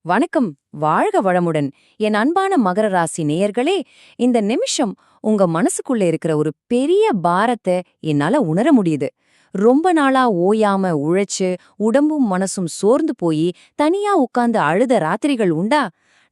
வணக்கம். வாழ்க வளமுடன். என் அன்பான மகர ராசி நேயர்களே, இந்த நிமிஷம் உங்க மனசுக்குள்ள இருக்கிற ஒரு பெரிய பாரத்தை என்னால உணர முடியுது. ரொம்ப நாளா ஓயாம உழைச்சு உடம்பும் மனசும் சோர்ந்து போய் தனியா உட்கார்ந்து அழுத ராத்திரிகள் உண்டா?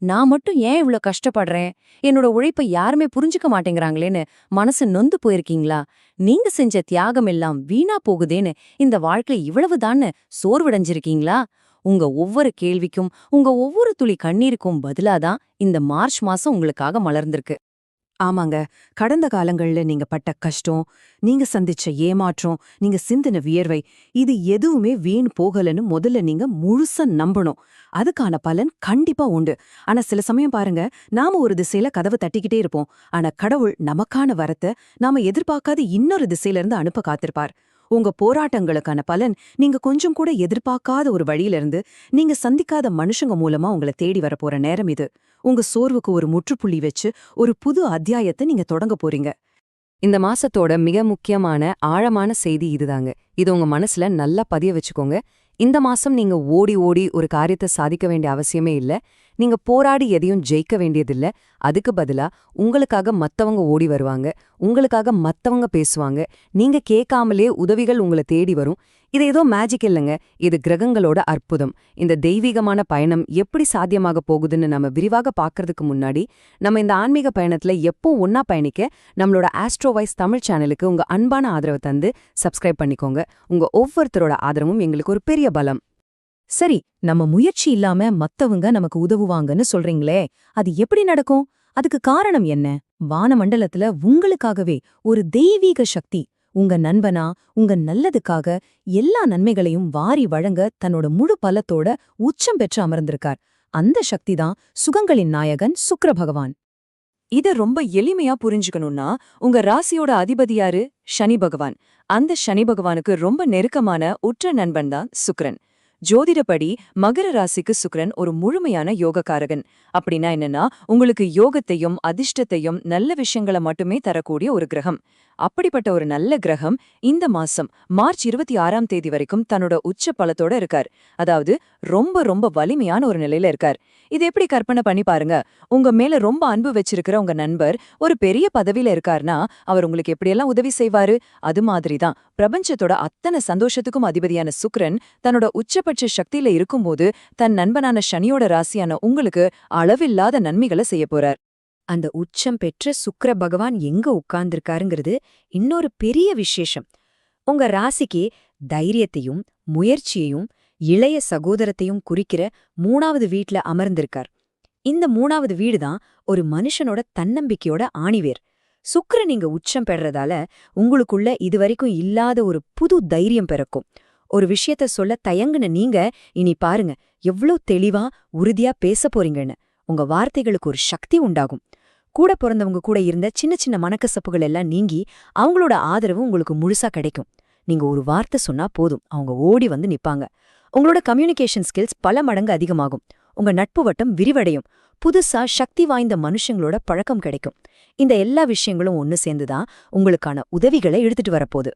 நான் மட்டும் ஏன் இவ்ளோ கஷ்டப்படுறேன், என்னோட உழைப்பை யாருமே புரிஞ்சுக்க மாட்டேங்கிறாங்களேன்னு மனசு நொந்து போயிருக்கீங்களா? நீங்க செஞ்ச தியாகம் எல்லாம் வீணா போகுதேன்னு இந்த வாழ்க்கை இவ்வளவுதான்னு சோர்வடைஞ்சிருக்கீங்களா? உங்க ஒவ்வொரு கேள்விக்கும், உங்க ஒவ்வொரு துளி கண்ணீருக்கும் பதிலாதான் இந்த மார்ச் மாசம் உங்களுக்காக மலர்ந்திருக்கு. ஆமாங்க. கடந்த காலங்கள்ல நீங்க பட்ட கஷ்டம், நீங்க சந்திச்ச ஏமாற்றம், நீங்க சிந்தின வியர்வை, இது எதுவுமே வீண் போகலன்னு முதல்ல நீங்க முழுசா நம்பணும். அதுக்கான பலன் கண்டிப்பா உண்டு. ஆனா சில சமயம் பாருங்க, நாம ஒரு திசையில கதவு தட்டிக்கிட்டே இருப்போம். ஆனா கடவுள் நமக்கான வரத்த நாம எதிர்பார்க்காத இன்னொரு திசையில இருந்து அனுப்ப காத்திருப்பார். உங்க போராட்டங்களுக்கான பலன் நீங்க கொஞ்சம் கூட எதிர்பார்க்காத ஒரு வழியிலிருந்து, நீங்க சந்திக்காத மனுஷங்க மூலமா உங்களை தேடி வரப்போற நேரம் இது. உங்க சோர்வுக்கு ஒரு முற்றுப்புள்ளி வச்சு ஒரு புது அத்தியாயத்தை நீங்க தொடங்க போறீங்க. இந்த மாசத்தோட மிக முக்கியமான ஆழமான செய்தி இதுதாங்க. இது உங்க மனசுல நல்லா பதிய வச்சுக்கோங்க. இந்த மாசம் நீங்க ஓடி ஓடி ஒரு காரியத்தை சாதிக்க வேண்டிய அவசியமே இல்ல. நீங்க போராடி எதையும் ஜெயிக்க வேண்டியதில்ல. அதுக்கு பதிலா உங்களுக்காக மத்தவங்க ஓடி வருவாங்க. உங்களுக்காக மத்தவங்க பேசுவாங்க. நீங்க கேட்காமலே உதவிகள் உங்களை தேடி வரும். இது ஏதோ மேஜிக் இல்லைங்க. இது கிரகங்களோட அற்புதம். இந்த தெய்வீகமான பயணம் எப்படி சாத்தியமாக போகுதுன்னு நம்ம விரிவாக பார்க்கறதுக்கு முன்னாடி, நம்ம இந்த ஆன்மீக பயணத்துல எப்போ ஒன்னா பயணிக்க நம்மளோட ஆஸ்ட்ரோவைஸ் தமிழ் சேனலுக்கு உங்க அன்பான ஆதரவை தந்து சப்ஸ்கிரைப் பண்ணிக்கோங்க. உங்க ஒவ்வொருத்தரோட ஆதரவும் எங்களுக்கு ஒரு பெரிய பலம். சரி, நம்ம முயற்சி இல்லாம மத்தவங்க நமக்கு உதவுவாங்கன்னு சொல்றீங்களே, அது எப்படி நடக்கும்? அதுக்கு காரணம் என்ன? வானமண்டலத்துல உங்களுக்காகவே ஒரு தெய்வீக சக்தி, உங்க நண்பனா, உங்க நல்லதுக்காக எல்லா நன்மைகளையும் வாரி வழங்க தன்னோட முழு பலத்தோட உச்சம் பெற்று அமர்ந்திருக்கார். அந்த சக்திதான் சுகங்களின் நாயகன் சுக்கிர பகவான். இத ரொம்ப எளிமையா புரிஞ்சுக்கணும்னா, உங்க ராசியோட அதிபதி யாரு? சனி பகவான். அந்த சனி பகவானுக்கு ரொம்ப நெருக்கமான உற்ற நண்பன் தான் சுக்கிரன். ஜோதிடப்படி மகர ராசிக்கு சுக்கிரன் ஒரு முழுமையான யோகக்காரகன். அப்படின்னா என்னன்னா, உங்களுக்கு யோகத்தையும் அதிர்ஷ்டத்தையும் நல்ல விஷயங்களை மட்டுமே தரக்கூடிய ஒரு கிரகம். அப்படிப்பட்ட ஒரு நல்ல கிரகம் இந்த மாசம் மார்ச் 26ஆம் தேதி வரைக்கும் தன்னோட உச்ச பலத்தோட இருக்கார். அதாவது ரொம்ப ரொம்ப வலிமையான ஒரு நிலையில இருக்கார். இது எப்படி கற்பனை பண்ணி பாருங்க. உங்க மேல ரொம்ப அன்பு வச்சிருக்கிற உங்க நண்பர் ஒரு பெரிய பதவியில இருக்கார்னா, அவர் உங்களுக்கு எப்படியெல்லாம் உதவி செய்வாரு? அது மாதிரிதான் பிரபஞ்சத்தோட அத்தனை சந்தோஷத்துக்கும் அதிபதியான சுக்கிரன் தன்னோட உச்சபட்ச சக்தியில இருக்கும்போது தன் நண்பனான சனியோட ராசியான உங்களுக்கு அளவில்லாத நன்மைகளை செய்ய போறார். அந்த உச்சம் பெற்ற சுக்கிர பகவான் எங்க உட்கார்ந்திருக்காருங்கிறது இன்னொரு பெரிய விசேஷம். உங்க ராசிக்கு தைரியத்தையும் முயற்சியையும் இளைய சகோதரத்தையும் குறிக்கிற 3வது வீட்ல அமர்ந்திருக்கார். இந்த 3வது வீடுதான் ஒரு மனுஷனோட தன்னம்பிக்கையோட ஆணிவேர். சுக்கிரன் நீங்க உச்சம் பெறறதால உங்களுக்குள்ள இதுவரைக்கும் இல்லாத ஒரு புது தைரியம் பிறக்கும். ஒரு விஷயத்த சொல்ல தயங்குன நீங்க இனி பாருங்க எவ்ளோ தெளிவா உறுதியா பேச போறீங்கன்னு. உங்க வார்த்தைகளுக்கு ஒரு சக்தி உண்டாகும். கூட பிறந்தவங்க கூட இருந்த சின்ன சின்ன மனக்கசப்புகள் எல்லாம் நீங்கி அவங்களோட ஆதரவு உங்களுக்கு முழுசா கிடைக்கும். நீங்க ஒரு வார்த்தை சொன்னா போதும், அவங்க ஓடி வந்து நிப்பாங்க. உங்களோட கம்யூனிகேஷன் ஸ்கில்ஸ் பல மடங்கு அதிகமாகும். உங்க நட்பு வட்டம் விரிவடையும். புதுசா சக்தி வாய்ந்த மனுஷங்களோட பழக்கம் கிடைக்கும். இந்த எல்லா விஷயங்களும் ஒன்னு சேர்ந்துதான் உங்களுக்கான உதவிகளை எடுத்துட்டு வரப்போகுது.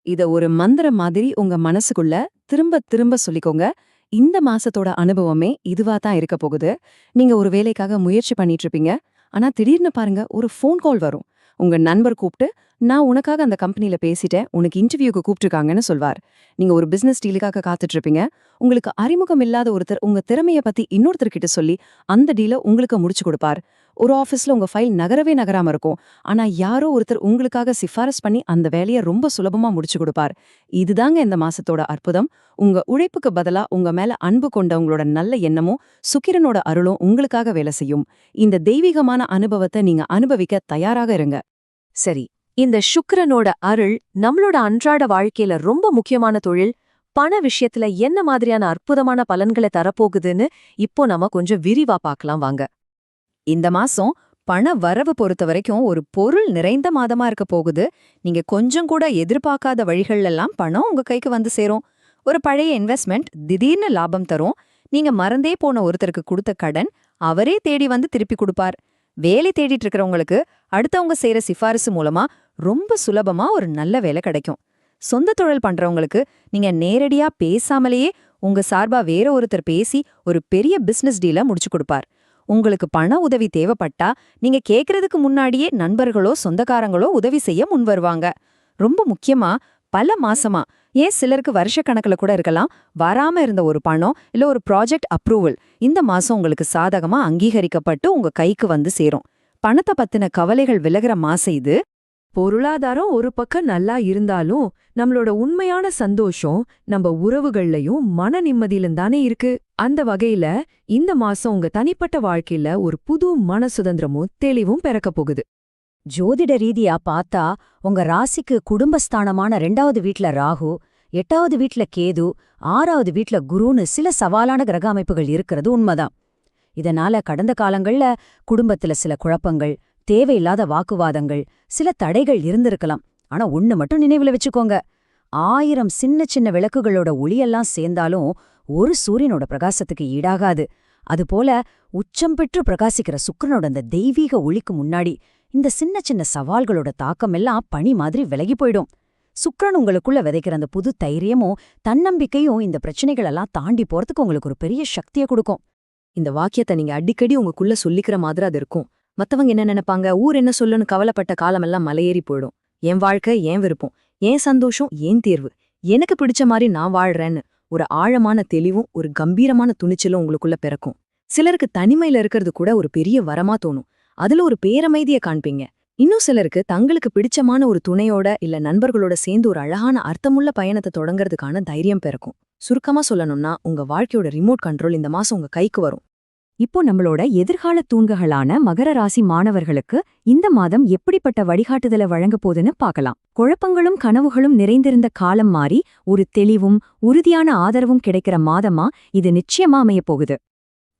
இத ஒரு மந்திரம் மாதிரி உங்க மனசுக்குள்ள திரும்ப திரும்ப சொல்லிக்கோங்க. இந்த மாசத்தோட அனுபவமே இதுவா தான் இருக்க போகுது. நீங்க ஒரு வேலைக்காக முயற்சி பண்ணிட்டு இருப்பீங்க. ஆனா திடீர்னு பாருங்க, ஒரு ஃபோன் கால் வரும். உங்க நண்பர் கூப்பிட்டு, நான் உனக்காக அந்த கம்பெனில பேசிட்டேன், உனக்கு இன்டர்வியூக்கு கூப்பிட்டுருக்காங்கன்னு சொல்வார். நீங்க ஒரு பிசினஸ் டீலுக்காக காத்துட்டு இருப்பீங்க. உங்களுக்கு அறிமுகம் இல்லாத ஒருத்தர் உங்க திறமைய பத்தி இன்னொருத்தர்கிட்ட சொல்லி அந்த டீல உங்களுக்கு முடிச்சு கொடுப்பார். ஒரு ஆபீஸ்ல உங்க ஃபைல் நகரவே நகராம இருக்கும். ஆனா யாரோ ஒருத்தர் உங்களுக்காக சிபாரிசு பண்ணி அந்த வேலையை ரொம்ப சுலபமா முடிச்சு கொடுப்பார். இதுதாங்க இந்த மாசத்தோட அற்புதம். உங்க உழைப்புக்கு பதிலா உங்க மேல அன்பு கொண்டவங்களோட நல்ல எண்ணமும் சுக்கிரனோட அருளும் உங்களுக்காக வேலை செய்யும். இந்த தெய்வீகமான அனுபவத்தை நீங்க அனுபவிக்க தயாராக இருங்க. சரி, இந்த சுக்கிரனோட அருள் நம்மளோட அன்றாட வாழ்க்கையில ரொம்ப முக்கியமான தொழில் பண விஷயத்துல என்ன மாதிரியான அற்புதமான பலன்களை தரப்போகுதுன்னு இப்போ நாம கொஞ்சம் விரிவா பார்க்கலாம் வாங்க. இந்த மாசம் பண வரவு பொறுத்த வரைக்கும் ஒரு பொருள் நிறைந்த மாதமா இருக்க போகுது. நீங்க கொஞ்சம் கூட எதிர்பார்க்காத வழிகள்லாம் பணம் உங்க கைக்கு வந்து சேரும். ஒரு பழைய இன்வெஸ்ட்மெண்ட் திடீர்னு லாபம் தரும். நீங்க மறந்தே போன ஒருத்தருக்கு கொடுத்த கடன் அவரே தேடி வந்து திருப்பி கொடுப்பார். வேலை தேடிட்டு இருக்கிறவங்களுக்கு அடுத்தவங்க செய்யற சிபாரிசு மூலமா ரொம்ப சுலபமா ஒரு நல்ல வேலை கிடைக்கும். சொந்த தொழில் பண்றவங்களுக்கு நீங்க நேரடியா பேசாமலேயே உங்க சார்பா வேற ஒருத்தர் பேசி ஒரு பெரிய பிசினஸ் டீல முடிச்சு கொடுப்பார். உங்களுக்கு பண உதவி தேவைப்பட்டா நீங்க கேக்குறதுக்கு முன்னாடியே நண்பர்களோ சொந்தக்காரங்களோ உதவி செய்ய முன்வருவாங்க. ரொம்ப முக்கியமா பல மாசமா, ஏன் சிலருக்கு வருஷக்கணக்குல கூட இருக்கலாம், வராம இருந்த ஒரு பணம் இல்ல ஒரு ப்ராஜெக்ட் அப்ரூவல் இந்த மாசம் உங்களுக்கு சாதகமா அங்கீகரிக்கப்பட்டு உங்க கைக்கு வந்து சேரும். பணத்தை பத்தின கவலைகள் விலகுற மாசம் இது. பொருளாதாரம் ஒரு பக்கம் நல்லா இருந்தாலும் நம்மளோட உண்மையான சந்தோஷம் நம்ம உறவுகள்லயும் மன நிம்மதியிலும் தானே இருக்கு. அந்த வகையில இந்த மாசம் உங்க தனிப்பட்ட வாழ்க்கையில ஒரு புது மன சுதந்திரமும் தெளிவும் பிறக்க போகுது. ஜோதிட ரீதியா பார்த்தா உங்க ராசிக்கு குடும்பஸ்தானமான 2வது வீட்ல ராகு, 8வது வீட்ல கேது, 6வது வீட்ல குருன்னு சில சவாலான கிரக அமைப்புகள் இருக்கிறது உண்மைதான். இதனால கடந்த காலங்கள்ல குடும்பத்துல சில குழப்பங்கள், தேவையில்லாத வாக்குவாதங்கள், சில தடைகள் இருந்திருக்கலாம். ஆனா ஒண்ணு மட்டும் நினைவுல வச்சுக்கோங்க, 1000 சின்ன சின்ன விளக்குகளோட ஒளியெல்லாம் சேர்ந்தாலும் ஒரு சூரியனோட பிரகாசத்துக்கு ஈடாகாது. அதுபோல உச்சம் பெற்று பிரகாசிக்கிற சுக்கிரனோட அந்த தெய்வீக ஒளிக்கு முன்னாடி இந்த சின்ன சின்ன சவால்களோட தாக்கம் எல்லாம் பனி மாதிரி விலகி போயிடும். சுக்கிரன் உங்களுக்குள்ள விதைக்கிற அந்த புது தைரியமும் தன்னம்பிக்கையும் இந்த பிரச்சனைகளெல்லாம் தாண்டி போறதுக்கு உங்களுக்கு ஒரு பெரிய சக்தியை கொடுக்கும். இந்த வாக்கியத்தை நீங்க அடிக்கடி உங்களுக்குள்ள சொல்லிக்கிற மாதிரி அது இருக்கும். மத்தவங்க என்ன நினைப்பாங்க, ஊர் என்ன சொல்லுன்னு கவலைப்பட்ட காலமெல்லாம் மலையேறி போயிடும். என் வாழ்க்கை, என் விருப்பம், என் சந்தோஷம், என் தேர்வு, எனக்கு பிடிச்ச மாதிரி நான் வாழ்றேன்னு ஒரு ஆழமான தெளிவும் ஒரு கம்பீரமான துணிச்சலும் உங்களுக்குள்ள பிறக்கும். சிலருக்கு தனிமையில இருக்கிறது கூட ஒரு பெரிய வரமா தோணும். அதுல ஒரு பேரமைதிய காண்பீங்க. இன்னும் சிலருக்கு தங்களுக்கு பிடிச்சமான ஒரு துணையோட இல்ல நண்பர்களோட சேர்ந்து ஒரு அழகான அர்த்தமுள்ள பயணத்தை தொடங்குறதுக்கான தைரியம் பிறக்கும். சுருக்கமா சொல்லணும்னா உங்க வாழ்க்கையோட ரிமோட் கண்ட்ரோல் இந்த மாசம் உங்க கைக்கு வரும். இப்போ நம்மளோட எதிர்கால தூண்களான மகர ராசி மாணவர்களுக்கு இந்த மாதம் எப்படிப்பட்ட வழிகாட்டுதலை வழங்க போதுன்னு பார்க்கலாம். குழப்பங்களும் கனவுகளும் நிறைந்திருந்த காலம் மாறி ஒரு தெளிவும் உறுதியான ஆதரவும் கிடைக்கிற மாதமா இது நிச்சயமா அமையப் போகுது.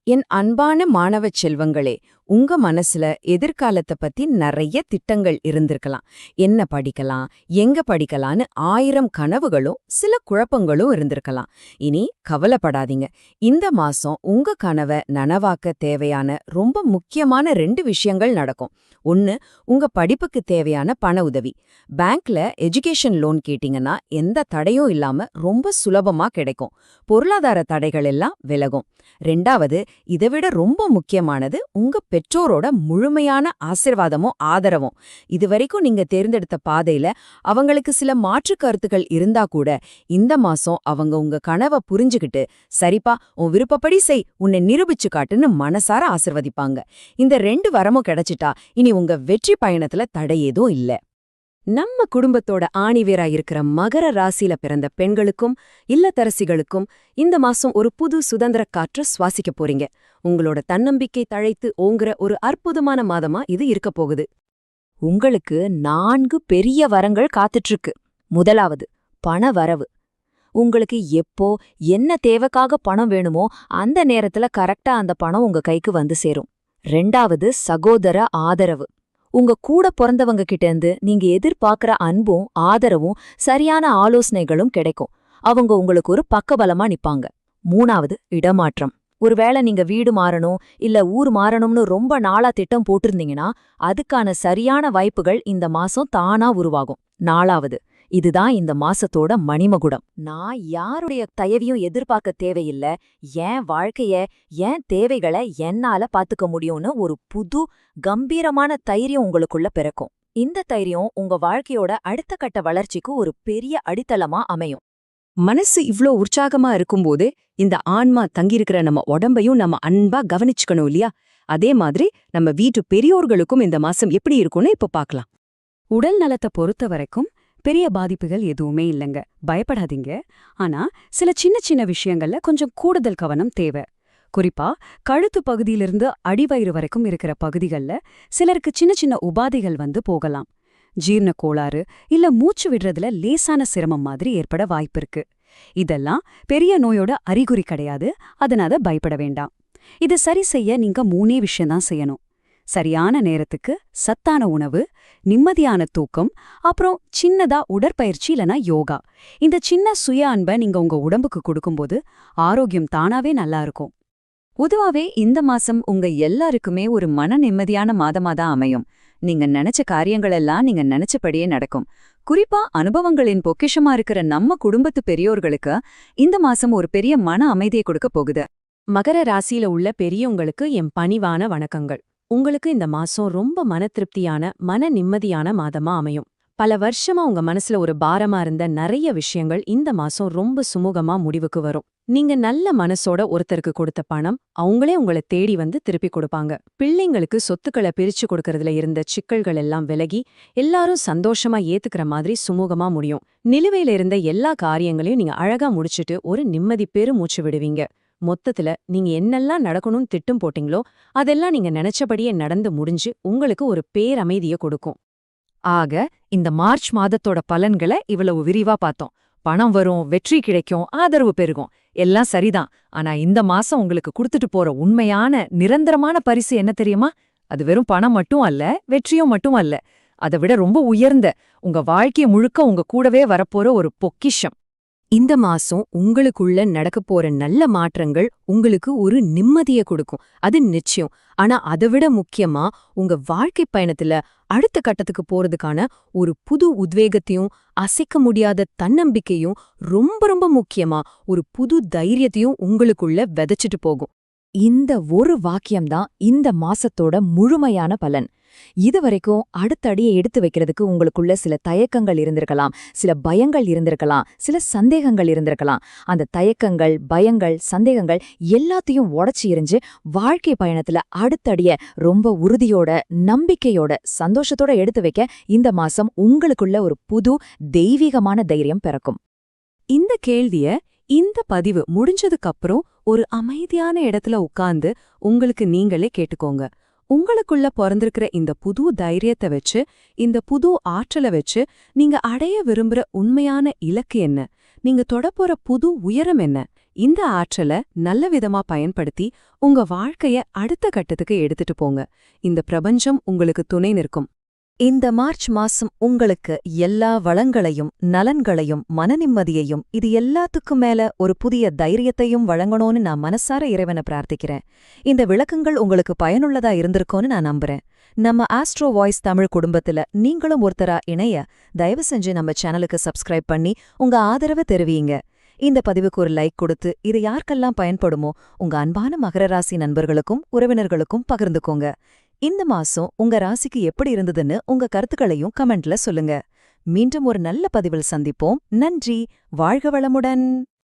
என் அன்பான மாணவச் செல்வங்களே, உங்க மனசுல எதிர்காலத்தை பத்தி நிறைய திட்டங்கள் இருந்திருக்கலாம். என்ன படிக்கலாம், எங்க படிக்கலான்னு 1000 கனவுகளும் சில குழப்பங்களும் இருந்திருக்கலாம். இனி கவலைப்படாதீங்க. இந்த மாசம் உங்க கனவை நனவாக்க தேவையான ரொம்ப முக்கியமான 2 விஷயங்கள் நடக்கும். ஒன்னு, உங்க படிப்புக்கு தேவையான பண உதவி. பேங்க்ல எஜுகேஷன் லோன் கேட்டீங்கன்னா எந்த தடையும் இல்லாம ரொம்ப சுலபமா கிடைக்கும். பொருளாதார தடைகள் எல்லாம் விலகும். 2வது, இதைவிட ரொம்ப முக்கியமானது, உங்க பெற்றோரோட முழுமையான ஆசிர்வாதமும் ஆதரவும். இதுவரைக்கும் நீங்க தேர்ந்தெடுத்த பாதையில அவங்களுக்கு சில மாற்று கருத்துக்கள் இருந்தா கூட இந்த மாசம் அவங்க உங்க கனவை புரிஞ்சுகிட்டு, சரிப்பா உன் விருப்பப்படி செய், உன்னை நிரூபிச்சு காட்டுன்னு மனசார ஆசிர்வதிப்பாங்க. இந்த 2 வரமும் கிடைச்சிட்டா இனி உங்க வெற்றி பயணத்துல தடை ஏதும் இல்ல. நம்ம குடும்பத்தோட ஆணிவேரா இருக்கிற மகர ராசியில பிறந்த பெண்களுக்கும் இல்லத்தரசிகளுக்கும் இந்த மாசம் ஒரு புது சுதந்திர காற்று சுவாசிக்க போறீங்க. உங்களோட தன்னம்பிக்கை தழைத்து ஓங்குற ஒரு அற்புதமான மாதமா இது இருக்க போகுது. உங்களுக்கு 4 பெரிய வரங்கள் காத்துட்டு. முதலாவது, பண வரவு. உங்களுக்கு எப்போ என்ன தேவைக்காக பணம் வேணுமோ அந்த நேரத்துல கரெக்டா அந்த பணம் உங்க கைக்கு வந்து சேரும். 2வது, சகோதர ஆதரவு. உங்க கூட பிறந்தவங்க கிட்ட இருந்து நீங்க எதிர்பார்க்கிற அன்பும் ஆதரவும் சரியான ஆலோசனைகளும் கிடைக்கும். அவங்க உங்களுக்கு ஒரு பக்கபலமா நிப்பாங்க. 3வது, இடமாற்றம். ஒருவேளை நீங்க வீடு மாறணும் இல்ல ஊர் மாறணும்னு ரொம்ப நாளா திட்டம் போட்டிருந்தீங்கன்னா அதுக்கான சரியான வாய்ப்புகள் இந்த மாசம் தானா உருவாகும். 4வது, இதுதான் இந்த மாசத்தோட மணிமகுடம். நான் யாருடைய தயவையும் எதிர்பார்க்க தேவையில்ல, என் வாழ்க்கைய என் தேவைகளை என்னால பாத்துக்க முடியும்னு ஒரு புது கம்பீரமான தைரியம் உங்களுக்குள்ள பிறக்கும். இந்த தைரியம் உங்க வாழ்க்கையோட அடுத்த கட்ட வளர்ச்சிக்கு ஒரு பெரிய அடித்தளமா அமையும். மனசு இவ்ளோ உற்சாகமா இருக்கும்போது இந்த ஆன்மா தங்கியிருக்கிற நம்ம உடம்பையும் நம்ம அன்பா கவனிச்சுக்கணும் இல்லையா? அதே மாதிரி நம்ம வீட்டு பெரியோர்களுக்கும் இந்த மாசம் எப்படி இருக்கும்னு இப்ப பார்க்கலாம். உடல் நலத்தை பொறுத்த வரைக்கும் பெரிய பாதிப்புகள் எதுவுமே இல்லைங்க, பயப்படாதீங்க. ஆனா சில சின்ன சின்ன விஷயங்கள்ல கொஞ்சம் கூடுதல் கவனம் தேவை. குறிப்பா கழுத்து பகுதியிலிருந்து அடிவயிறு வரைக்கும் இருக்கிற பகுதிகள்ல சிலருக்கு சின்ன சின்ன உபாதைகள் வந்து போகலாம். ஜீரண கோளாறு இல்ல மூச்சு விடுறதுல லேசான சிரமம் மாதிரி ஏற்பட வாய்ப்பிருக்கு. இதெல்லாம் பெரிய நோயோட அறிகுறி கிடையாது, அதனால பயப்பட வேண்டாம். இது சரி செய்ய நீங்க 3 விஷயம்தான் செய்யணும். சரியான நேரத்துக்கு சத்தான உணவு, நிம்மதியான தூக்கம், அப்புறம் சின்னதா உடற்பயிற்சி இல்லனா யோகா. இந்த சின்ன சுய அன்பை நீங்க உங்க உடம்புக்கு கொடுக்கும்போது ஆரோக்கியம் தானாவே நல்லா இருக்கும். பொதுவாவே இந்த மாசம் உங்க எல்லாருக்குமே ஒரு மன நிம்மதியான மாதமா தான் அமையும். நீங்க நினைச்ச காரியங்கள் எல்லாம் நீங்க நினைச்சபடியே நடக்கும். குறிப்பா அனுபவங்களின் பொக்கிஷமா இருக்கிற நம்ம குடும்பத்து பெரியோர்களுக்கு இந்த மாசம் ஒரு பெரிய மன அமைதியை கொடுக்க போகுது. மகர ராசியில உள்ள பெரியவங்களுக்கு என் பணிவான வணக்கங்கள். உங்களுக்கு இந்த மாசம் ரொம்ப மன திருப்தியான, மன நிம்மதியான மாதமா அமையும். பல வருஷமா உங்க மனசுல ஒரு பாரமா இருந்த நிறைய விஷயங்கள் இந்த மாசம் ரொம்ப சுமூகமா முடிவுக்கு வரும். நீங்க நல்ல மனசோட ஒருத்தருக்கு கொடுத்த பணம் அவங்களே உங்களை தேடி வந்து திருப்பி கொடுப்பாங்க. பிள்ளைங்களுக்கு சொத்துக்களை பிரிச்சு கொடுக்கறதுல இருந்த சிக்கல்கள் எல்லாம் விலகி எல்லாரும் சந்தோஷமா ஏத்துக்கிற மாதிரி சுமூகமா முடியும். நிலுவையில இருந்த எல்லா காரியங்களையும் நீங்க அழகா முடிச்சிட்டு ஒரு நிம்மதி பெருமூச்சு விடுவீங்க. மொத்தத்துல நீங்க என்னெல்லாம் நடக்கணும்னு திட்டம் போட்டீங்களோ அதெல்லாம் நீங்க நினைச்சபடியே நடந்து முடிஞ்சு உங்களுக்கு ஒரு பேரமைதிய கொடுக்கும். ஆக இந்த மார்ச் மாதத்தோட பலன்களை இவ்வளவு விரிவா பார்த்தோம். பணம் வரும், வெற்றி கிடைக்கும், ஆதரவு பெருகும், எல்லாம் சரிதான். ஆனா இந்த மாசம் உங்களுக்கு கொடுத்துட்டு போற உண்மையான நிரந்தரமான பரிசு என்ன தெரியுமா? அது வெறும் பணம் மட்டும் அல்ல, வெற்றியும் மட்டும் அல்ல. அதை விட ரொம்ப உயர்ந்த, உங்க வாழ்க்கைய முழுக்க உங்க கூடவே வரப்போற ஒரு பொக்கிஷம். இந்த மாசம் உங்களுக்குள்ள நடக்க போற நல்ல மாற்றங்கள் உங்களுக்கு ஒரு நிம்மதியை கொடுக்கும், அது நிச்சயம். ஆனா அதை விட முக்கியமா உங்க வாழ்க்கை பயணத்துல அடுத்த கட்டத்துக்கு போறதுக்கான ஒரு புது உத்வேகத்தையும், அசைக்க முடியாத தன்னம்பிக்கையும், ரொம்ப ரொம்ப முக்கியமா ஒரு புது தைரியத்தையும் உங்களுக்குள்ள விதைச்சிட்டு போகும். இந்த ஒரு வாக்கியம்தான் இந்த மாசத்தோட முழுமையான பலன். இதுவரைக்கும் அடுத்த அடியை எடுத்து வைக்கிறதுக்கு உங்களுக்குள்ள சில தயக்கங்கள் இருந்திருக்கலாம், சில பயங்கள் இருந்திருக்கலாம், சில சந்தேகங்கள் இருந்திருக்கலாம். அந்த தயக்கங்கள், பயங்கள், சந்தேகங்கள் எல்லாத்தையும் உடைச்சு எறிஞ்சு வாழ்க்கை பயணத்துல அடுத்த அடிய ரொம்ப உறுதியோட, நம்பிக்கையோட, சந்தோஷத்தோட எடுத்து வைக்க இந்த மாசம் உங்களுக்குள்ள ஒரு புது தெய்வீகமான தைரியம் பிறக்கும். இந்த கேள்விய இந்த பதிவு முடிஞ்சதுக்கு அப்புறம் ஒரு அமைதியான இடத்துல உட்கார்ந்து உங்களுக்கு நீங்களே கேட்டுக்கோங்க. உங்களுக்குள்ள பிறந்திருக்கிற இந்த புது தைரியத்தை வச்சு, இந்த புது ஆற்றலை வச்சு நீங்க அடைய விரும்புற உண்மையான இலக்கு என்ன? நீங்க தொடப்போற புது உயரம் என்ன? இந்த ஆற்றலை நல்ல விதமா பயன்படுத்தி உங்க வாழ்க்கைய அடுத்த கட்டத்துக்கு எடுத்துட்டு போங்க. இந்த பிரபஞ்சம் உங்களுக்கு துணை நிற்கும். இந்த மார்ச் மாசம் உங்களுக்கு எல்லா வளங்களையும், நலன்களையும், மனநிம்மதியையும், இது எல்லாத்துக்கும் மேல ஒரு புதிய தைரியத்தையும் வழங்கணும்னு நான் மனசார இறைவனை பிரார்த்திக்கிறேன். இந்த விளக்கங்கள் உங்களுக்கு பயனுள்ளதா இருந்திருக்கும்னு நான் நம்புறேன். நம்ம ஆஸ்ட்ரோ வாய்ஸ் தமிழ் குடும்பத்துல நீங்களும் ஒருத்தரா இணைய தயவு செஞ்சு நம்ம சேனலுக்கு சப்ஸ்கிரைப் பண்ணி உங்க ஆதரவை தெரிவிங்க. இந்த பதிவுக்கு ஒரு லைக் கொடுத்து இது யாருக்கெல்லாம் பயன்படுமோ உங்க அன்பான மகர ராசி நண்பர்களுக்கும் உறவினர்களுக்கும் பகிர்ந்துக்கோங்க. இந்த மாசம் உங்க ராசிக்கு எப்படி இருந்ததுன்னு உங்க கருத்துக்களையும் கமெண்ட்ல சொல்லுங்க. மீண்டும் ஒரு நல்ல பதிவில் சந்திப்போம். நன்றி. வாழ்க வளமுடன்.